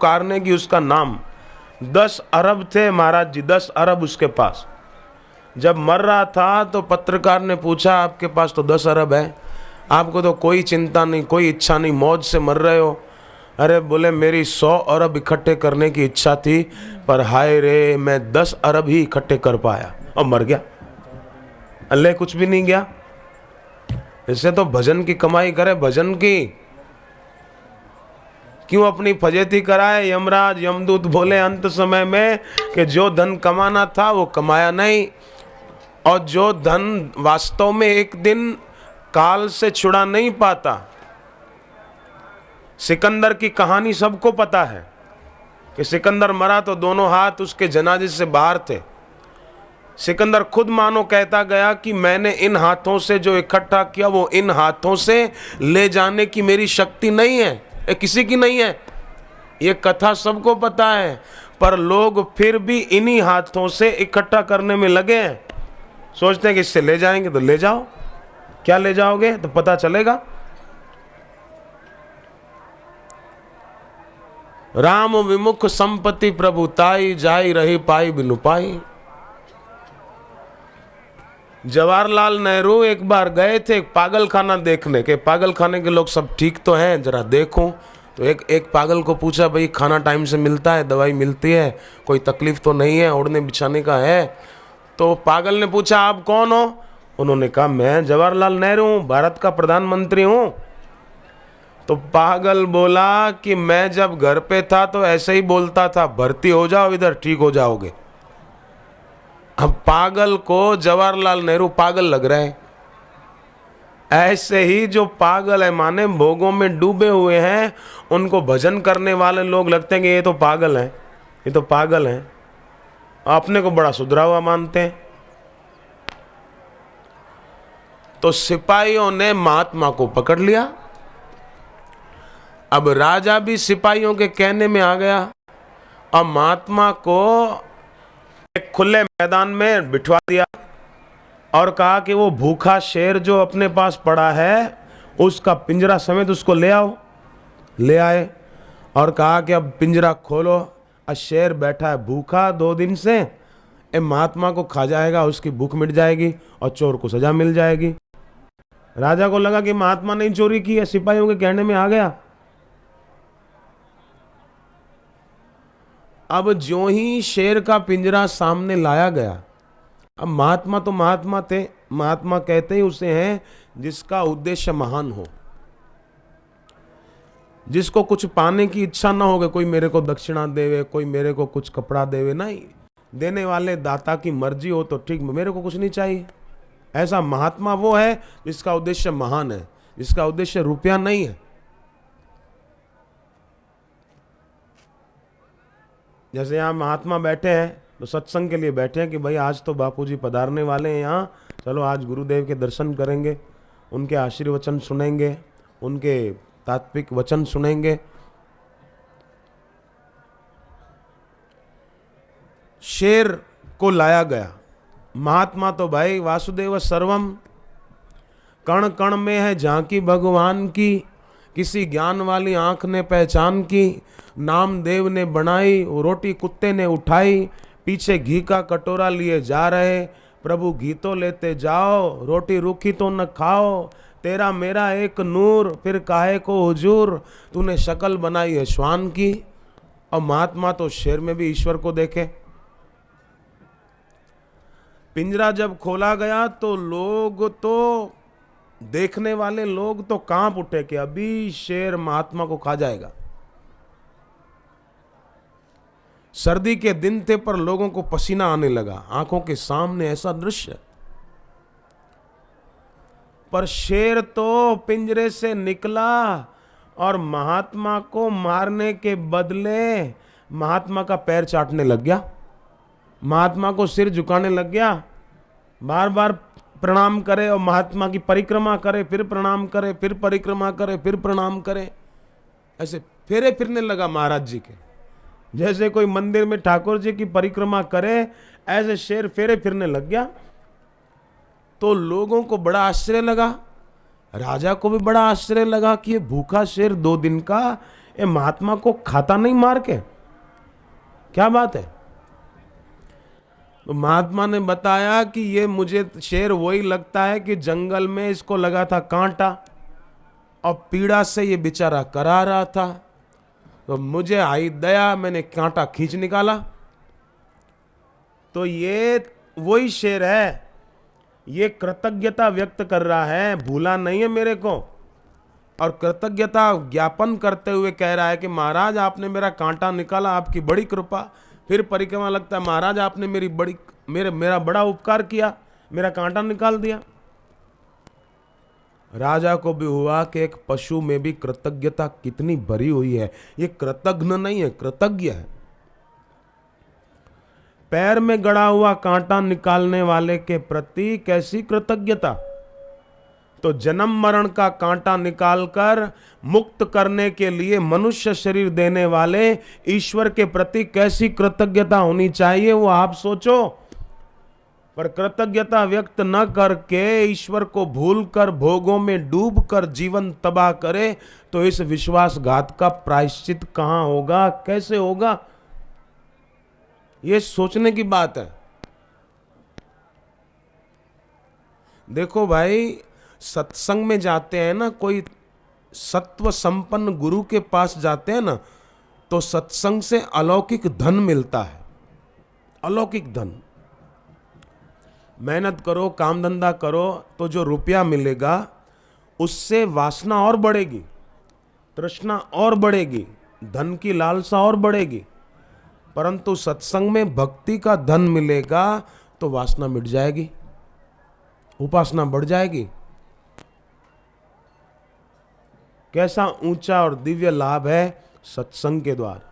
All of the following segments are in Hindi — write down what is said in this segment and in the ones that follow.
कार्नेगी उसका नाम, 10 अरब थे महाराज जी, 10 अरब उसके पास। जब मर रहा था तो पत्रकार ने पूछा, आपके पास तो 10 अरब है, आपको तो कोई चिंता नहीं, कोई इच्छा नहीं, मौज से मर रहे हो। अरे बोले मेरी 100 अरब इकट्ठे करने की इच्छा थी, पर हाय रे मैं 10 अरब ही इकट्ठे कर पाया और मर गया। अल्लाह कुछ भी नहीं गया। इससे तो भजन की कमाई करे, भजन की। क्यों अपनी फजेती कराए। यमराज यमदूत बोले अंत समय में कि जो धन कमाना था वो कमाया नहीं, और जो धन वास्तव में एक दिन काल से छुड़ा नहीं पाता। सिकंदर की कहानी सबको पता है कि सिकंदर मरा तो दोनों हाथ उसके जनाजे से बाहर थे। सिकंदर खुद मानो कहता गया कि मैंने इन हाथों से जो इकट्ठा किया वो इन हाथों से ले जाने की मेरी शक्ति नहीं है, ये किसी की नहीं है। ये कथा सबको पता है, पर लोग फिर भी इन्हीं हाथों से इकट्ठा करने में लगे हैं। सोचते हैं कि इससे ले जाएंगे, तो ले जाओ। क्या ले जाओगे तो पता चलेगा। राम विमुख संपत्ति प्रभुताई, जाई रही पाई बिनु पाई। जवाहरलाल नेहरू एक बार गए थे एक पागल खाना देखने के। पागल खाने के लोग सब ठीक तो हैं, जरा देखो। तो एक पागल को पूछा, भाई खाना टाइम से मिलता है, दवाई मिलती है, कोई तकलीफ तो नहीं है, ओढ़ने बिछाने का है? तो पागल ने पूछा, आप कौन हो? उन्होंने कहा, मैं जवाहरलाल नेहरू हूँ, भारत का प्रधानमंत्री हूँ। तो पागल बोला कि मैं जब घर पे था तो ऐसे ही बोलता था, भर्ती हो जाओ इधर, ठीक हो जाओगे। अब पागल को जवाहरलाल नेहरू पागल लग रहा है। ऐसे ही जो पागल है, माने भोगों में डूबे हुए हैं, उनको भजन करने वाले लोग लगते हैं कि ये तो पागल है, ये तो पागल है, अपने को बड़ा सुधरा हुआ मानते हैं। तो सिपाहियों ने महात्मा को पकड़ लिया। अब राजा भी सिपाहियों के कहने में आ गया और महात्मा को एक खुले मैदान में बिठवा दिया और कहा कि वो भूखा शेर जो अपने पास पड़ा है उसका पिंजरा समेत उसको ले आओ। ले आए और कहा कि अब पिंजरा खोलो, और शेर बैठा है भूखा 2 दिन से, ए महात्मा को खा जाएगा, उसकी भूख मिट जाएगी और चोर को सजा मिल जाएगी। राजा को लगा कि महात्मा ने चोरी की है, सिपाहियों के कहने में आ गया। अब जो ही शेर का पिंजरा सामने लाया गया, अब महात्मा तो महात्मा थे, महात्मा कहते ही उसे हैं जिसका उद्देश्य महान हो, जिसको कुछ पाने की इच्छा ना हो कि कोई मेरे को दक्षिणा देवे, कोई मेरे को कुछ कपड़ा देवे, नहीं, देने वाले दाता की मर्जी हो तो ठीक, मेरे को कुछ नहीं चाहिए। ऐसा महात्मा वो है जिसका उद्देश्य महान है, जिसका उद्देश्य रुपया नहीं है। जैसे यहाँ महात्मा बैठे हैं तो सत्संग के लिए बैठे हैं कि भाई आज तो बापूजी पधारने वाले हैं यहाँ, चलो आज गुरुदेव के दर्शन करेंगे, उनके आशीर्वचन सुनेंगे, उनके तात्विक वचन सुनेंगे। शेर को लाया गया। महात्मा तो भाई वासुदेव सर्वम, कण कण में है झांकी भगवान की, किसी ज्ञान वाली आंख ने पहचान की, नामदेव ने बनाई, रोटी कुत्ते ने उठाई, पीछे घी का कटोरा लिए जा रहे, प्रभु घी तो लेते जाओ, रोटी रूखी तो न खाओ, तेरा मेरा एक नूर, फिर काहे को हुजूर, तूने शक्ल बनाई है श्वान की। और महात्मा तो शेर में भी ईश्वर को देखे। पिंजरा जब खोला गया तो लोग तो, देखने वाले लोग तो कांप उठे कि अभी शेर महात्मा को खा जाएगा। सर्दी के दिन थे पर लोगों को पसीना आने लगा, आंखों के सामने ऐसा दृश्य। पर शेर तो पिंजरे से निकला और महात्मा को मारने के बदले महात्मा का पैर चाटने लग गया, महात्मा को सिर झुकाने लग गया, बार बार प्रणाम करे और महात्मा की परिक्रमा करे, फिर प्रणाम करे, फिर परिक्रमा करे, फिर प्रणाम करे। ऐसे फेरे फिरने लगा महाराज जी के। जैसे कोई मंदिर में ठाकुर जी की परिक्रमा करे, ऐसे शेर फेरे फिरने लग गया। तो लोगों को बड़ा आश्चर्य लगा, राजा को भी बड़ा आश्चर्य लगा कि ये भूखा शेर 2 दिन का ये महात्मा को खाता नहीं मार के? क्या बात है? तो महात्मा ने बताया कि ये मुझे शेर वही लगता है कि जंगल में इसको लगा था कांटा और पीड़ा से ये बेचारा करा रहा था, तो मुझे आई दया, मैंने कांटा खींच निकाला। तो ये वही शेर है, ये कृतज्ञता व्यक्त कर रहा है, भूला नहीं है मेरे को, और कृतज्ञता ज्ञापन करते हुए कह रहा है कि महाराज आपने मेरा कांटा निकाला, आपकी बड़ी कृपा। फिर परिक्रमा लगता है, महाराज आपने मेरा बड़ा उपकार किया, मेरा कांटा निकाल दिया। राजा को भी हुआ कि एक पशु में भी कृतज्ञता कितनी भरी हुई है। ये कृतज्ञ नहीं है, कृतज्ञ है। पैर में गड़ा हुआ कांटा निकालने वाले के प्रति कैसी कृतज्ञता, तो जन्म मरण का कांटा निकालकर मुक्त करने के लिए मनुष्य शरीर देने वाले ईश्वर के प्रति कैसी कृतज्ञता होनी चाहिए, वो आप सोचो। पर कृतज्ञता व्यक्त न करके ईश्वर को भूलकर भोगों में डूबकर जीवन तबाह करे, तो इस विश्वासघात का प्रायश्चित कहां होगा, कैसे होगा? ये सोचने की बात है। देखो भाई, सत्संग में जाते हैं ना, कोई सत्व संपन्न गुरु के पास जाते हैं ना, तो सत्संग से अलौकिक धन मिलता है, अलौकिक धन। मेहनत करो, काम धंधा करो, तो जो रुपया मिलेगा उससे वासना और बढ़ेगी, तृष्णा और बढ़ेगी, धन की लालसा और बढ़ेगी। परंतु सत्संग में भक्ति का धन मिलेगा तो वासना मिट जाएगी, उपासना बढ़ जाएगी। कैसा ऊंचा और दिव्य लाभ है सत्संग के द्वारा।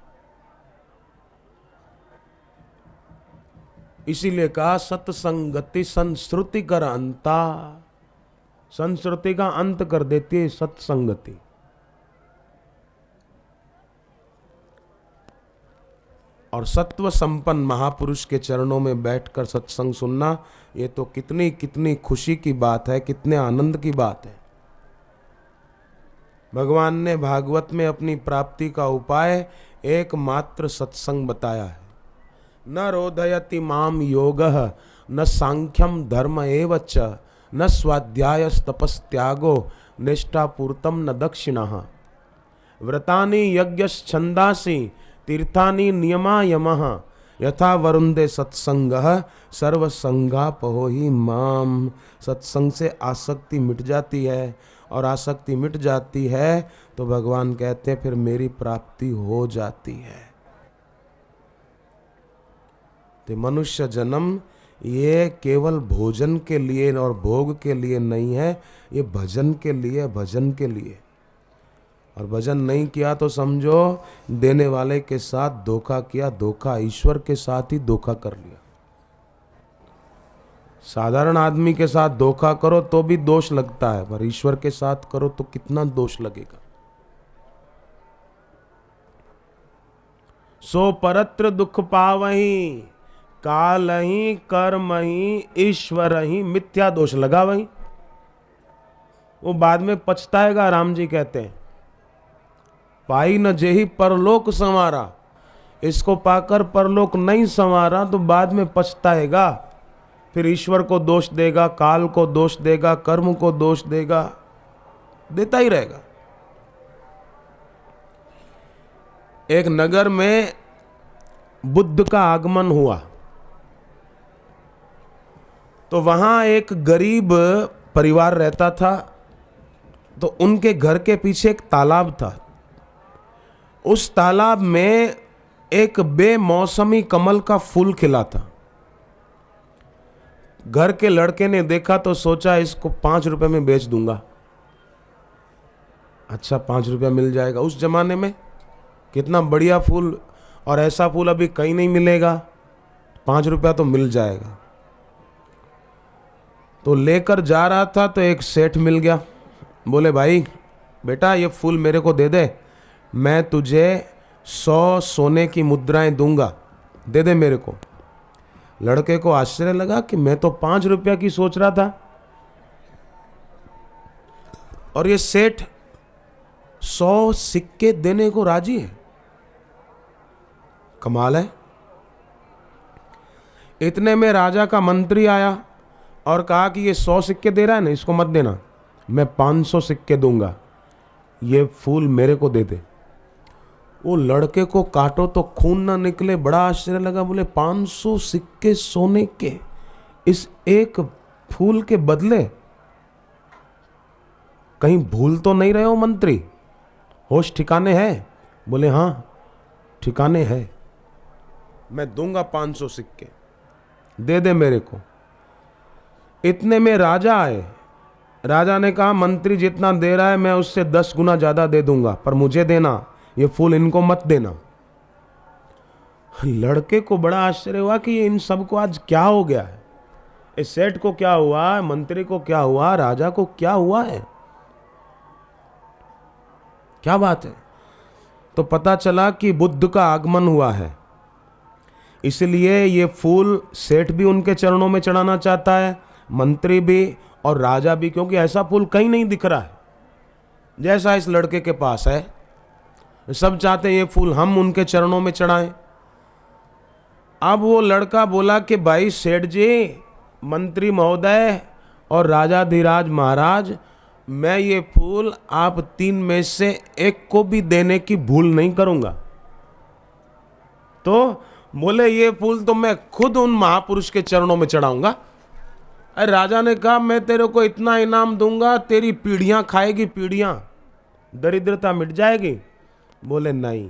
इसीलिए कहा सत्संगति संस्कृति कर अंता, संस्कृति का अंत कर देती है सत्संगति। और सत्व संपन्न महापुरुष के चरणों में बैठकर सत्संग सुनना, ये तो कितनी कितनी खुशी की बात है, कितने आनंद की बात है। भगवान ने भागवत में अपनी प्राप्ति का उपाय एकमात्र सत्संग बताया है। न रोधयति माम योगः न सांख्यम धर्म एव च न स्वाध्यायस्तपस्त्यागो निष्ठापूर्तम न दक्षिणः व्रतानि यज्ञश्छन्दासि तीर्थानि नियमा यमः यथा वरुंदे सत्संगः सर्वसंगापहो हि माम। सत्संग से आसक्ति मिट जाती है, और आसक्ति मिट जाती है तो भगवान कहते हैं फिर मेरी प्राप्ति हो जाती है। तो मनुष्य जन्म ये केवल भोजन के लिए और भोग के लिए नहीं है, ये भजन के लिए, भजन के लिए। और भजन नहीं किया तो समझो देने वाले के साथ धोखा किया, धोखा ईश्वर के साथ ही धोखा कर लिया। साधारण आदमी के साथ धोखा करो तो भी दोष लगता है, पर ईश्वर के साथ करो तो कितना दोष लगेगा। सो परत्र दुख पावहीं काल ही कर्म ही ईश्वर ही मिथ्या दोष लगा वहीं, वो बाद में पछताएगा। राम जी कहते हैं पाई न जेहि परलोक संवारा, इसको पाकर परलोक नहीं संवारा तो बाद में पछताएगा। फिर ईश्वर को दोष देगा, काल को दोष देगा, कर्म को दोष देगा, देता ही रहेगा। एक नगर में बुद्ध का आगमन हुआ तो वहां एक गरीब परिवार रहता था, तो उनके घर के पीछे एक तालाब था। उस तालाब में एक बेमौसमी कमल का फूल खिला था। घर के लड़के ने देखा तो सोचा इसको 5 रुपए में बेच दूंगा। अच्छा 5 रुपया मिल जाएगा, उस जमाने में कितना बढ़िया फूल, और ऐसा फूल अभी कहीं नहीं मिलेगा, 5 रुपया तो मिल जाएगा। तो लेकर जा रहा था तो एक सेठ मिल गया। बोले भाई बेटा ये फूल मेरे को दे दे, मैं तुझे 100 सोने की मुद्राएं दूंगा, दे दे मेरे को। लड़के को आश्चर्य लगा कि मैं तो 5 रुपया की सोच रहा था, और ये सेठ 100 सिक्के देने को राजी है। कमाल है। इतने में राजा का मंत्री आया और कहा कि ये 100 सिक्के दे रहा है ना, इसको मत देना, मैं 500 सिक्के दूंगा, ये फूल मेरे को दे दे। वो लड़के को काटो तो खून ना निकले, बड़ा आश्चर्य लगा। बोले 500 सिक्के सोने के इस एक फूल के बदले? कहीं भूल तो नहीं रहे हो मंत्री, होश ठिकाने है? बोले हाँ ठिकाने है, मैं दूंगा 500 सिक्के, दे दे मेरे को। इतने में राजा आए। राजा ने कहा मंत्री जितना दे रहा है मैं उससे 10 गुना ज्यादा दे दूंगा, पर मुझे देना, ये फूल इनको मत देना। लड़के को बड़ा आश्चर्य हुआ कि ये इन सबको आज क्या हो गया है, इस सेठ को क्या हुआ, मंत्री को क्या हुआ, राजा को क्या हुआ है, क्या बात है। तो पता चला कि बुद्ध का आगमन हुआ है, इसलिए ये फूल सेठ भी उनके चरणों में चढ़ाना चाहता है, मंत्री भी और राजा भी, क्योंकि ऐसा फूल कहीं नहीं दिख रहा है जैसा इस लड़के के पास है। सब चाहते हैं ये फूल हम उनके चरणों में चढ़ाएं। अब वो लड़का बोला कि भाई सेठ जी, मंत्री महोदय और राजाधिराज महाराज, मैं ये फूल आप 3 में से एक को भी देने की भूल नहीं करूंगा। तो बोले ये फूल तो मैं खुद उन महापुरुष के चरणों में चढ़ाऊंगा। अरे राजा ने कहा मैं तेरे को इतना इनाम दूंगा, तेरी पीढ़ियां खाएगी, पीढ़ियां, दरिद्रता मिट जाएगी। बोले नहीं,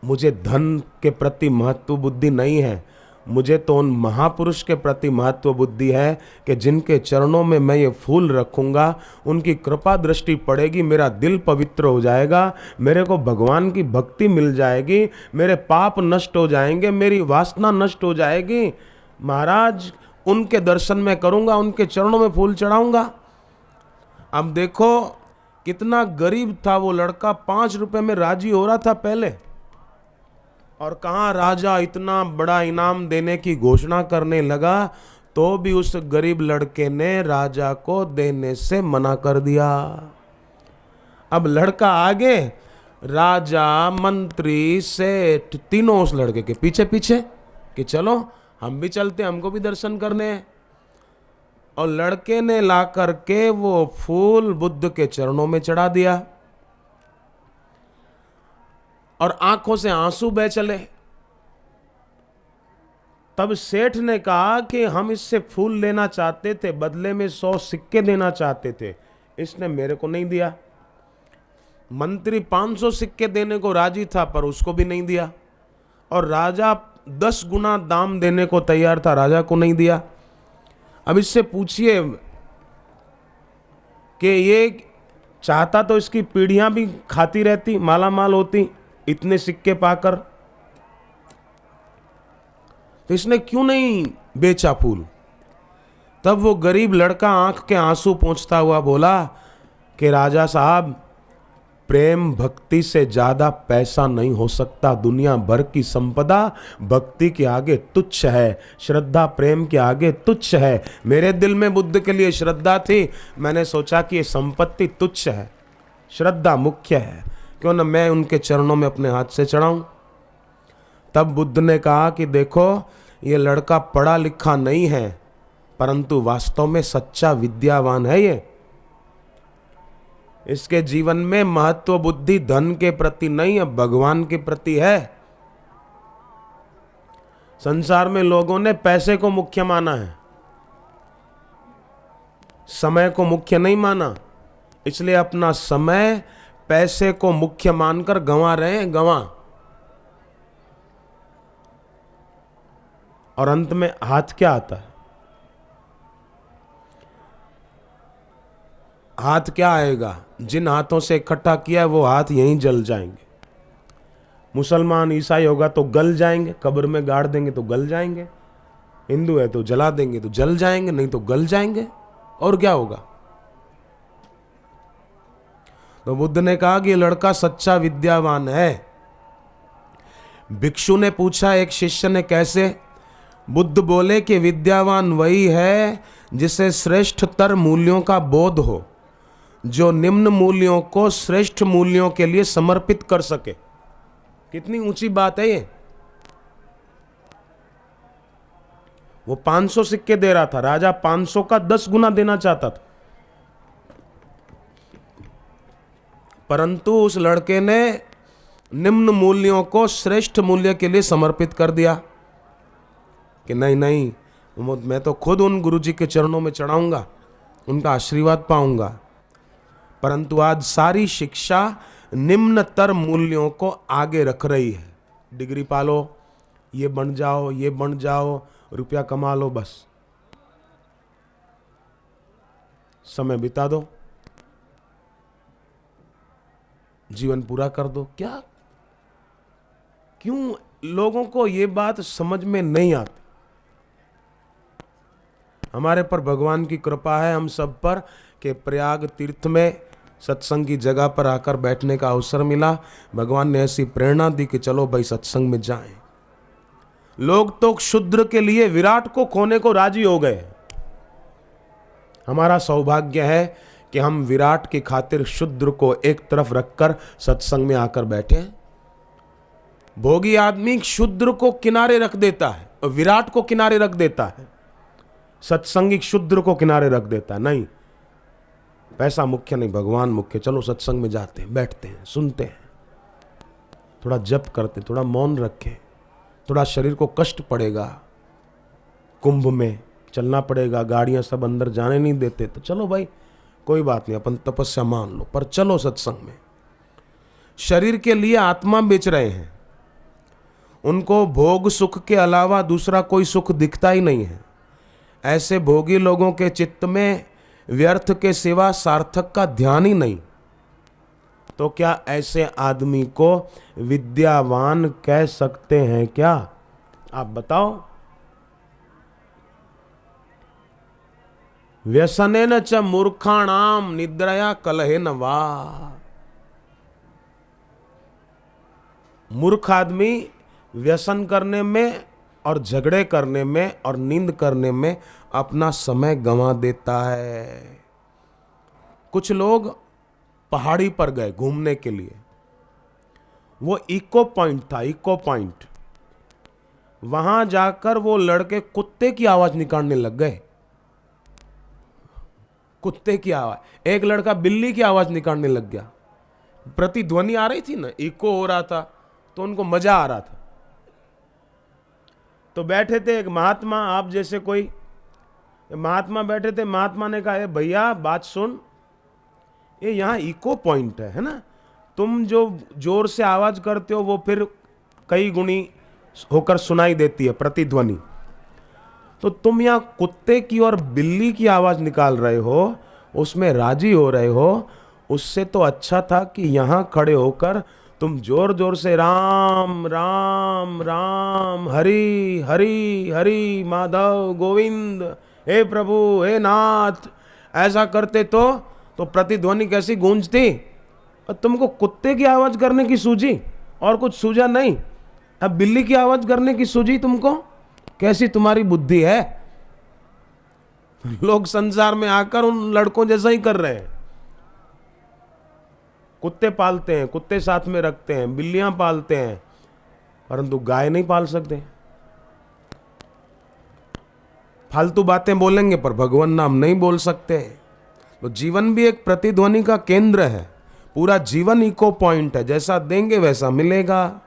मुझे धन के प्रति महत्व बुद्धि नहीं है, मुझे तो उन महापुरुष के प्रति महत्व बुद्धि है कि जिनके चरणों में मैं ये फूल रखूंगा, उनकी कृपा दृष्टि पड़ेगी, मेरा दिल पवित्र हो जाएगा, मेरे को भगवान की भक्ति मिल जाएगी, मेरे पाप नष्ट हो जाएंगे, मेरी वासना नष्ट हो जाएगी। महाराज उनके दर्शन मैं करूंगा, उनके चरणों में फूल चढ़ाऊंगा। अब देखो कितना गरीब था वो लड़का, 5 रुपए में राजी हो रहा था पहले, और कहाँ राजा इतना बड़ा इनाम देने की घोषणा करने लगा, तो भी उस गरीब लड़के ने राजा को देने से मना कर दिया। अब लड़का आगे, राजा मंत्री सेठ तीनों उस लड़के के पीछे पीछे कि चलो हम भी चलते, हमको भी दर्शन करने हैं। और लड़के ने ला करके वो फूल बुद्ध के चरणों में चढ़ा दिया और आंखों से आंसू बह चले। तब सेठ ने कहा कि हम इससे फूल लेना चाहते थे, बदले में 100 सिक्के देना चाहते थे, इसने मेरे को नहीं दिया। मंत्री 500 सिक्के देने को राजी था, पर उसको भी नहीं दिया। और राजा 10 गुना दाम देने को तैयार था, राजा को नहीं दिया। अब इससे पूछिए कि ये चाहता तो इसकी पीढ़ियां भी खाती रहती, माला माल होती इतने सिक्के पाकर, तो इसने क्यों नहीं बेचा फूल। तब वो गरीब लड़का आंख के आंसू पोंछता हुआ बोला कि राजा साहब, प्रेम भक्ति से ज्यादा पैसा नहीं हो सकता, दुनिया भर की संपदा भक्ति के आगे तुच्छ है, श्रद्धा प्रेम के आगे तुच्छ है। मेरे दिल में बुद्ध के लिए श्रद्धा थी, मैंने सोचा कि ये संपत्ति तुच्छ है, श्रद्धा मुख्य है, क्यों न मैं उनके चरणों में अपने हाथ से चढ़ाऊं। तब बुद्ध ने कहा कि देखो ये लड़का पढ़ा लिखा नहीं है, परंतु वास्तव में सच्चा विद्यावान है। ये इसके जीवन में महत्व बुद्धि धन के प्रति नहीं है, भगवान के प्रति है। संसार में लोगों ने पैसे को मुख्य माना है, समय को मुख्य नहीं माना, इसलिए अपना समय पैसे को मुख्य मानकर गंवा रहे हैं, गंवा। और अंत में हाथ क्या आता है? हाथ क्या आएगा? जिन हाथों से इकट्ठा किया है वो हाथ यहीं जल जाएंगे। मुसलमान ईसाई होगा तो गल जाएंगे, कब्र में गाड़ देंगे तो गल जाएंगे, हिंदू है तो जला देंगे तो जल जाएंगे, नहीं तो गल जाएंगे, और क्या होगा। तो बुद्ध ने कहा कि ये लड़का सच्चा विद्यावान है। भिक्षु ने पूछा एक शिष्य ने, कैसे? बुद्ध बोले कि विद्यावान वही है जिसे श्रेष्ठतर मूल्यों का बोध हो, जो निम्न मूल्यों को श्रेष्ठ मूल्यों के लिए समर्पित कर सके। कितनी ऊंची बात है ये। वो 500 सिक्के दे रहा था, राजा 500 का 10 गुना देना चाहता था, परंतु उस लड़के ने निम्न मूल्यों को श्रेष्ठ मूल्य के लिए समर्पित कर दिया कि नहीं नहीं, मैं तो खुद उन गुरुजी के चरणों में चढ़ाऊंगा, उनका आशीर्वाद पाऊंगा। परंतु आज सारी शिक्षा निम्नतर मूल्यों को आगे रख रही है। डिग्री पालो, ये बन जाओ, ये बन जाओ, रुपया कमा लो, बस समय बिता दो, जीवन पूरा कर दो। क्या, क्यों लोगों को ये बात समझ में नहीं आती। हमारे पर भगवान की कृपा है हम सब पर कि प्रयाग तीर्थ में सत्संग की जगह पर आकर बैठने का अवसर मिला। भगवान ने ऐसी प्रेरणा दी कि चलो भाई सत्संग में जाएं। लोग तो क्षुद्र के लिए विराट को खोने को राजी हो गए। हमारा सौभाग्य है कि हम विराट की खातिर क्षुद्र को एक तरफ रखकर सत्संग में आकर बैठे। भोगी आदमी क्षुद्र को किनारे रख देता है और विराट को किनारे रख देता है, सत्संगी क्षुद्र को किनारे रख देता है। नहीं, पैसा मुख्य नहीं, भगवान मुख्य। चलो सत्संग में जाते हैं, बैठते हैं, सुनते हैं, थोड़ा जप करते, थोड़ा मौन रखें, थोड़ा शरीर को कष्ट पड़ेगा, कुंभ में चलना पड़ेगा, गाड़ियां सब अंदर जाने नहीं देते, तो चलो भाई कोई बात नहीं, अपन तपस्या मान लो, पर चलो सत्संग में। शरीर के लिए आत्मा बेच रहे हैं, उनको भोग सुख के अलावा दूसरा कोई सुख दिखता ही नहीं है। ऐसे भोगी लोगों के चित्त में व्यर्थ के सिवा सार्थक का ध्यान ही नहीं। तो क्या ऐसे आदमी को विद्यावान कह सकते हैं क्या? आप बताओ। व्यसनेन च मूर्खाणाम निद्रया कलहेन वा। मूर्ख आदमी व्यसन करने में और झगड़े करने में और नींद करने में अपना समय गंवा देता है। कुछ लोग पहाड़ी पर गए घूमने के लिए, वो इको पॉइंट था, इको पॉइंट। वहां जाकर वो लड़के कुत्ते की आवाज निकालने लग गए, कुत्ते की आवाज। एक लड़का बिल्ली की आवाज निकालने लग गया। प्रतिध्वनि आ रही थी ना, इको हो रहा था, तो उनको मजा आ रहा था। तो बैठे थे एक महात्मा, आप जैसे कोई महात्मा बैठे थे। महात्मा ने कहा, भैया बात सुन, ये यहाँ इको पॉइंट है ना, तुम जो जोर से आवाज करते हो वो फिर कई गुनी होकर सुनाई देती है प्रतिध्वनि। तो तुम यहाँ कुत्ते की और बिल्ली की आवाज निकाल रहे हो, उसमें राजी हो रहे हो। उससे तो अच्छा था कि यहाँ खड़े होकर तुम जोर जोर से राम राम राम, हरि हरि हरि, माधव गोविंद, हे प्रभु हे नाथ, ऐसा करते तो प्रतिध्वनि कैसी गूंजती। और तुमको कुत्ते की आवाज करने की सूझी, और कुछ सूझा नहीं। अब बिल्ली की आवाज करने की सूझी तुमको, कैसी तुम्हारी बुद्धि है। लोग संसार में आकर उन लड़कों जैसा ही कर रहे हैं। कुत्ते पालते हैं, कुत्ते साथ में रखते हैं, बिल्लियां पालते हैं, परंतु गाय नहीं पाल सकते। फालतू बातें बोलेंगे पर भगवान नाम नहीं बोल सकते। तो जीवन भी एक प्रतिध्वनि का केंद्र है, पूरा जीवन इको पॉइंट है, जैसा देंगे वैसा मिलेगा।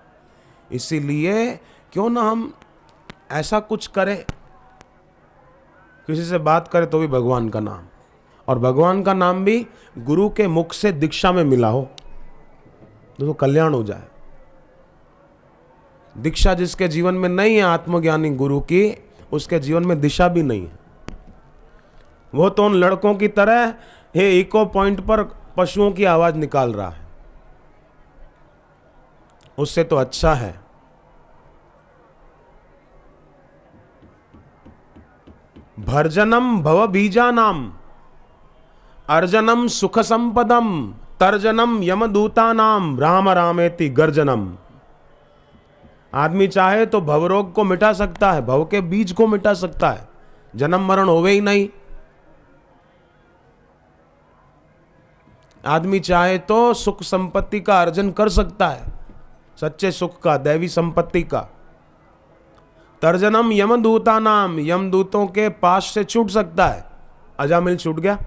इसीलिए क्यों ना हम ऐसा कुछ करें, किसी से बात करें तो भी भगवान का नाम, और भगवान का नाम भी गुरु के मुख से दीक्षा में मिला हो तो कल्याण हो जाए। दीक्षा जिसके जीवन में नहीं है आत्मज्ञानी गुरु की, उसके जीवन में दिशा भी नहीं है। वो तो उन लड़कों की तरह हे इको पॉइंट पर पशुओं की आवाज निकाल रहा है। उससे तो अच्छा है भर्जनम भव बीजानाम अर्जनम सुख संपदम तर्जनम यमदूतानाम राम रामेति गर्जनम। आदमी चाहे तो भवरोग को मिटा सकता है, भव के बीज को मिटा सकता है, जन्म मरण होवे ही नहीं। आदमी चाहे तो सुख संपत्ति का अर्जन कर सकता है, सच्चे सुख का, दैवी संपत्ति का। तर्जनम यमदूता नाम, यमदूतों के पास से छूट सकता है। अजामिल छूट गया।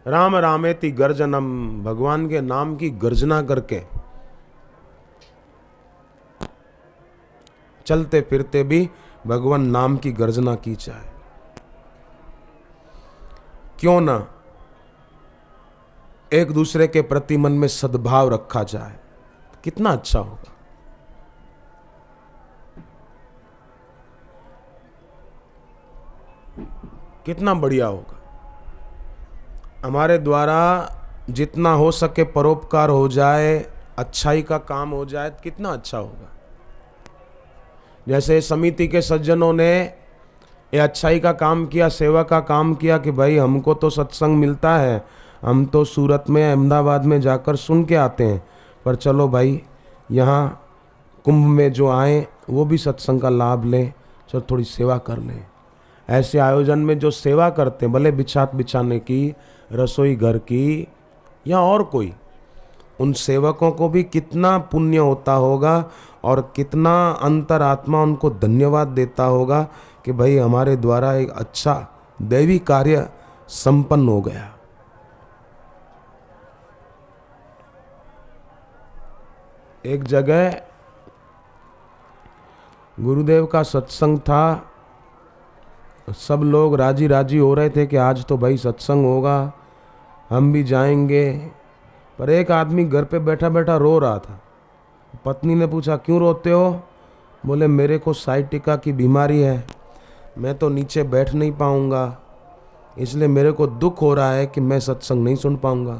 राम रामेति गर्जनम, भगवान के नाम की गर्जना करके चलते फिरते भी भगवान नाम की गर्जना की जाए। क्यों ना एक दूसरे के प्रति मन में सद्भाव रखा जाए, कितना अच्छा होगा। कितना बढ़िया होगा। हमारे द्वारा जितना हो सके परोपकार हो जाए, अच्छाई का काम हो जाए, कितना अच्छा होगा। जैसे समिति के सज्जनों ने ये अच्छाई का काम किया, सेवा का काम किया कि भाई हमको तो सत्संग मिलता है, हम तो सूरत में, अहमदाबाद में जाकर सुन के आते हैं, पर चलो भाई यहाँ कुंभ में जो आए वो भी सत्संग का लाभ लें, चलो थोड़ी सेवा कर लें। ऐसे आयोजन में जो सेवा करते हैं, भले बिछाने की, रसोई घर की या और कोई, उन सेवकों को भी कितना पुण्य होता होगा और कितना अंतरात्मा उनको धन्यवाद देता होगा कि भाई हमारे द्वारा एक अच्छा दैवी कार्य संपन्न हो गया। एक जगह गुरुदेव का सत्संग था, सब लोग राजी राजी हो रहे थे कि आज तो भाई सत्संग होगा, हम भी जाएंगे। पर एक आदमी घर पे बैठा बैठा रो रहा था। पत्नी ने पूछा क्यों रोते हो? बोले मेरे को साइटिका की बीमारी है, मैं तो नीचे बैठ नहीं पाऊंगा, इसलिए मेरे को दुख हो रहा है कि मैं सत्संग नहीं सुन पाऊंगा।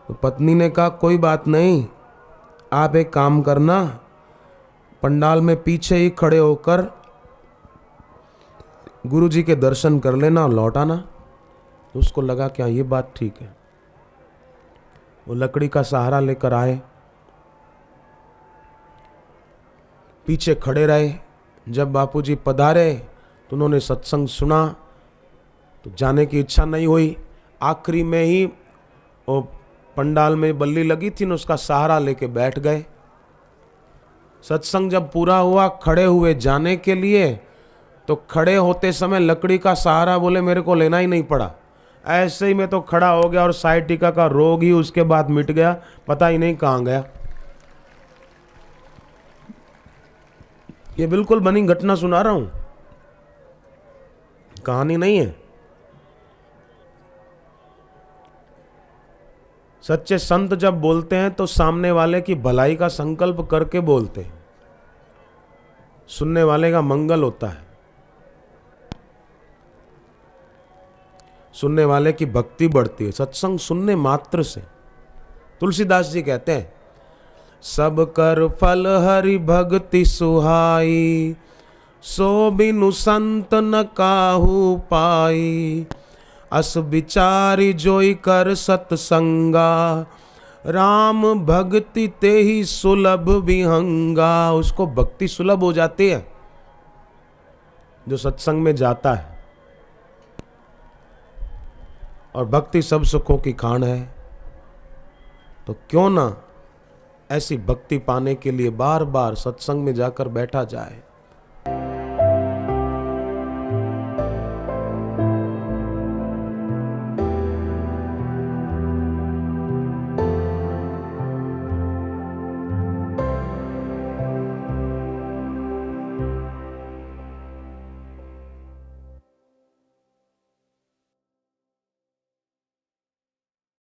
तो पत्नी ने कहा कोई बात नहीं, आप एक काम करना, पंडाल में पीछे ही खड़े होकर गुरुजी के दर्शन कर लेना और लौट आना। तो उसको लगा क्या ये बात ठीक है। वो लकड़ी का सहारा लेकर आए, पीछे खड़े रहे। जब बापूजी पधारे तो उन्होंने सत्संग सुना, तो जाने की इच्छा नहीं हुई। आखिरी में ही वो पंडाल में बल्ली लगी थी न, उसका सहारा लेके बैठ गए। सत्संग जब पूरा हुआ, खड़े हुए जाने के लिए, तो खड़े होते समय लकड़ी का सहारा बोले मेरे को लेना ही नहीं पड़ा, ऐसे ही मैं तो खड़ा हो गया और साइटिका का रोग ही उसके बाद मिट गया, पता ही नहीं कहां गया। ये बिल्कुल बनी घटना सुना रहा हूं, कहानी नहीं है। सच्चे संत जब बोलते हैं तो सामने वाले की भलाई का संकल्प करके बोलते हैं, सुनने वाले का मंगल होता है, सुनने वाले की भक्ति बढ़ती है सत्संग सुनने मात्र से। तुलसीदास जी कहते हैं सब कर फल हरि भक्ति सुहाई, सो बिनु संत न काहू पाई, अस विचारी जोई कर सत्संगा, राम भक्ति ते ही सुलभ विहंगा। उसको भक्ति सुलभ हो जाती है जो सत्संग में जाता है, और भक्ति सब सुखों की खान है। तो क्यों ना ऐसी भक्ति पाने के लिए बार बार सत्संग में जाकर बैठा जाए।